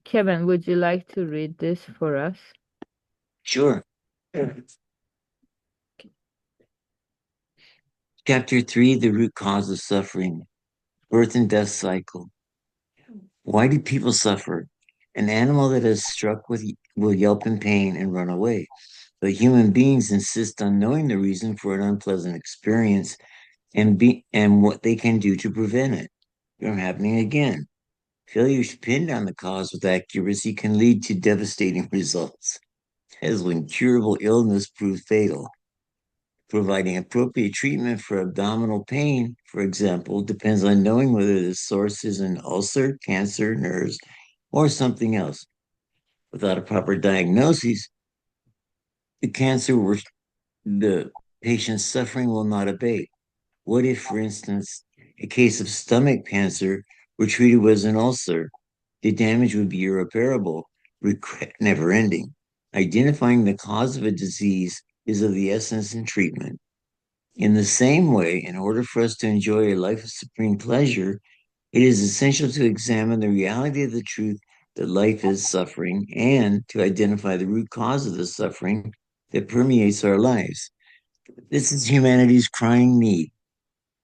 Kevin, would you like to read this for us? Sure. Chapter 3, The Root Cause of Suffering, Birth and Death Cycle. Why do people suffer? An animal that is struck with will yelp in pain and run away. But human beings insist on knowing the reason for an unpleasant experience and what they can do to prevent it from happening again. Failure to pin down the cause with accuracy can lead to devastating results, as when curable illness proves fatal. Providing appropriate treatment for abdominal pain, for example, depends on knowing whether the source is an ulcer, cancer, nerves, or something else. Without a proper diagnosis, the cancer or the patient's suffering will not abate. What if, for instance, a case of stomach cancer were treated as an ulcer? The damage would be irreparable, regret never ending. Identifying the cause of a disease is of the essence in treatment. In the same way, in order for us to enjoy a life of supreme pleasure, it is essential to examine the reality of the truth that life is suffering and to identify the root cause of the suffering that permeates our lives. This is humanity's crying need.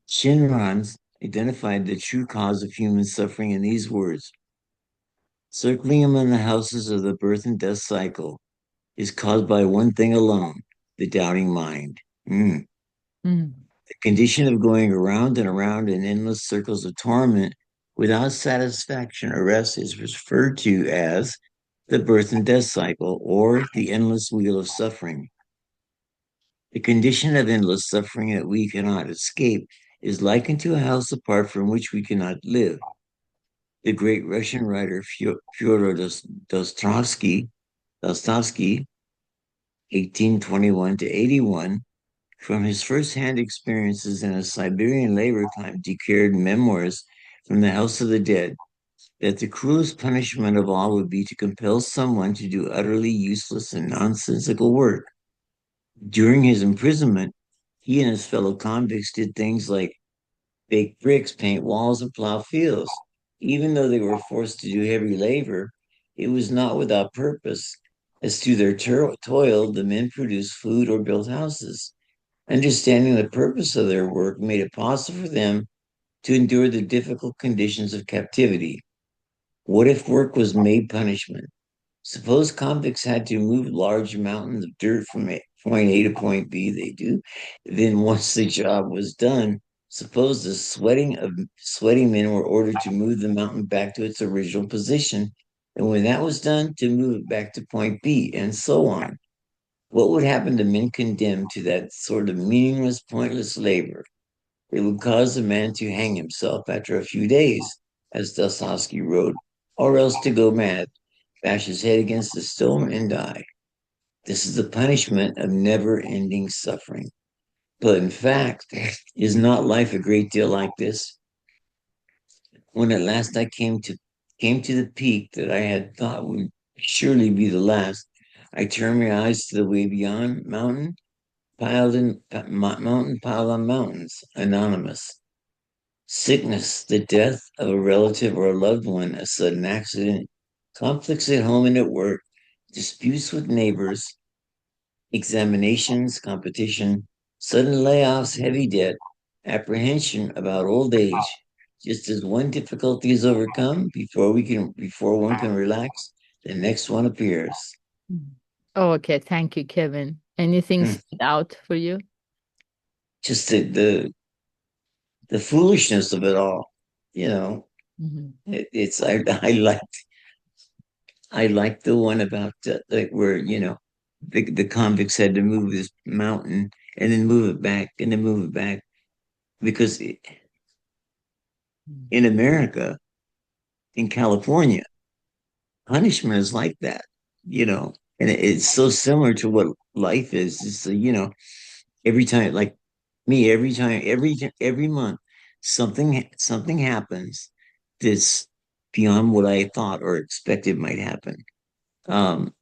Shinran identified the true cause of human suffering in these words: circling among the houses of the birth and death cycle is caused by one thing alone, the doubting mind. Mm. Mm. The condition of going around and around in endless circles of torment without satisfaction or rest is referred to as the birth and death cycle or the endless wheel of suffering. The condition of endless suffering that we cannot escape is likened to a house apart from which we cannot live. The great Russian writer Fyodor Dostoevsky, 1821 to 81, from his first-hand experiences in a Siberian labor camp, declared memoirs from the House of the Dead that the cruelest punishment of all would be to compel someone to do utterly useless and nonsensical work. During his imprisonment, he and his fellow convicts did things like bake bricks, paint walls, and plow fields. Even though they were forced to do heavy labor, it was not without purpose. As to their toil, the men produced food or built houses. Understanding the purpose of their work made it possible for them to endure the difficult conditions of captivity. What if work was made punishment? Suppose convicts had to move large mountains of dirt from point A to point B, they do. Then once the job was done, suppose the sweating men were ordered to move the mountain back to its original position. And when that was done, to move it back to point B, and so on. What would happen to men condemned to that sort of meaningless, pointless labor? It would cause the man to hang himself after a few days, as Dostoevsky wrote, or else to go mad, bash his head against the stone, and die. This is the punishment of never ending suffering. But in fact, is not life a great deal like this? When at last I came to the peak that I had thought would surely be the last, I turned my eyes to the way beyond, mountain piled on mountains, anonymous. Sickness, the death of a relative or a loved one, a sudden accident, conflicts at home and at work, disputes with neighbors, examinations, competition, sudden layoffs, heavy debt, apprehension about old age. Just as one difficulty is overcome before one can relax, the next one appears. Mm. Oh, okay, thank you, Kevin. Anything Hmm. stood out for you? Just the foolishness of it all, you know. Mhm. It's I like the one about like where the convicts had to move this mountain and then move it back and then move it back because Mm. in America, in California, punishment is like that, and it's so similar to what life is. It's every time, like me, every month, something happens that's beyond what I thought or expected might happen. Um,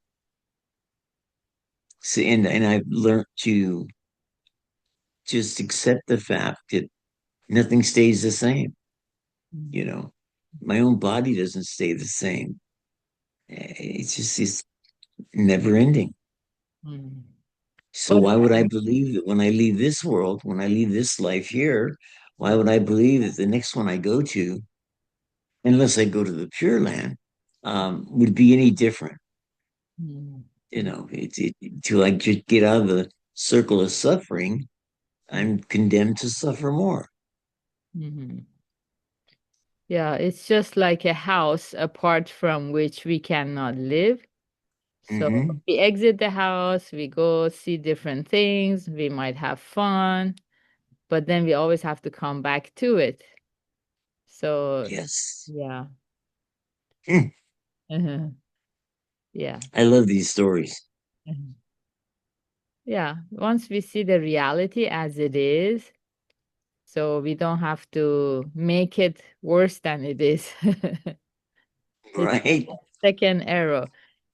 so and I've learned to just accept the fact that nothing stays the same. Mm. You know, my own body doesn't stay the same. it's never ending. Mm. So But why would I believe that when I leave this world, when I leave this life here, why would I believe that the next one I go to, unless I go to the Pure Land, would be any different? mm, To like just get out of the circle of suffering, mm, I'm condemned to suffer more. mhm. Yeah, it's just like a house apart from which we cannot live. So Hmm. we exit the house, we go see different things, we might have fun, but then we always have to come back to it. So, Yes. yeah. Hmm. Uh-huh. Yeah. I love these stories. Mhm. Yeah. Once we see the reality as it is, so we don't have to make it worse than it is. It's like Right? a second arrow.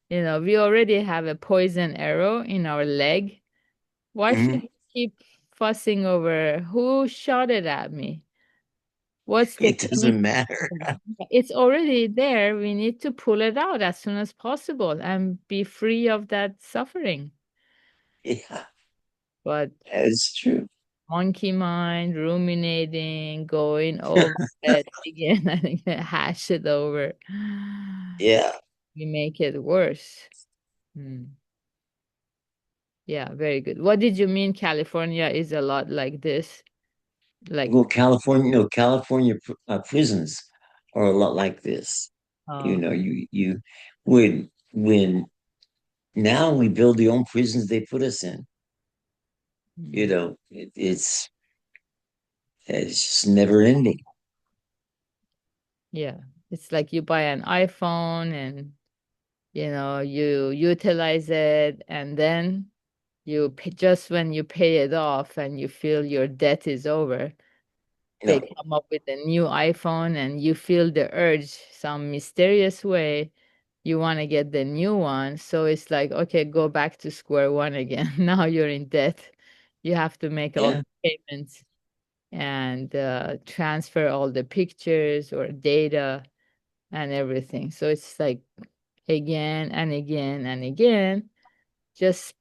We already have a poison arrow in our leg. Why should Hmm. we keep fussing over who shot it at me? What's the It doesn't chemical? matter. It's already there. We need to pull it out as soon as possible and be free of that suffering. Yeah, But that's true. monkey mind, ruminating, going over it again and again, hash it over. Yeah. We make it worse. Hmm. Yeah, very good. What did you mean California is a lot like this? Like, Well, California, no, California prisons are a lot like this. uh, When now we build the own prisons they put us in. mm, It's just never ending. yeah, it's like you buy an iPhone and you utilize it, and then just when you pay it off and you feel your debt is over, they No, come up with a new iPhone and you feel the urge some mysterious way you want to get the new one. So it's like, okay, go back to square one again. Now you're in debt. You have to make all yeah, the payments and transfer all the pictures or data and everything. So it's like again and again and again, just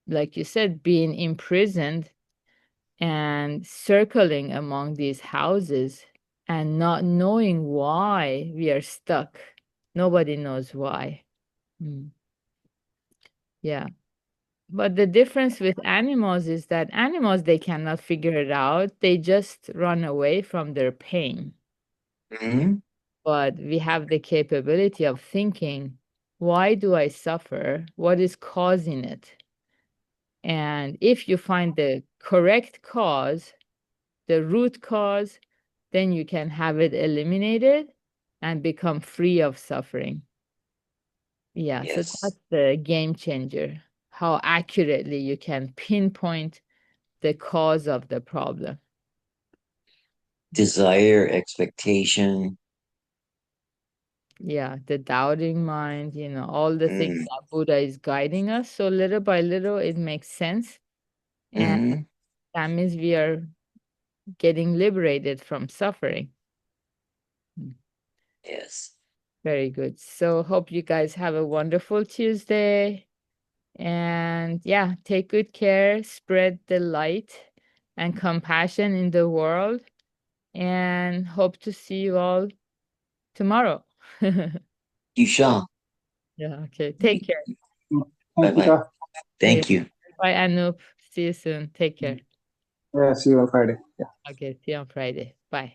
like you said, being imprisoned and circling among these houses and not knowing why we are stuck. Nobody knows why. Mm. Yeah. But the difference with animals is that animals, they cannot figure it out. They just run away from their pain. hmm, But we have the capability of thinking, why do I suffer? What is causing it? And if you find the correct cause, the root cause, then you can have it eliminated and become free of suffering. Yeah, so yes. that's the game changer, how accurately you can pinpoint the cause of the problem. Desire, expectation. Yeah, the doubting mind, all the things Mm, that Buddha is guiding us. So little by little, it makes sense. And hmm. that means we are getting liberated from suffering. Mm. Yes. Very good. So hope you guys have a wonderful Tuesday. And yeah, take good care, spread the light and compassion in the world, and hope to see you all tomorrow. You shall. Yeah, okay. Take care. Bye Thank you, bye. sir. Yeah. Thank you. Bye, Anup. See you soon. Take care. Yeah, see you on Friday. Yeah. Okay, see you on Friday. Bye.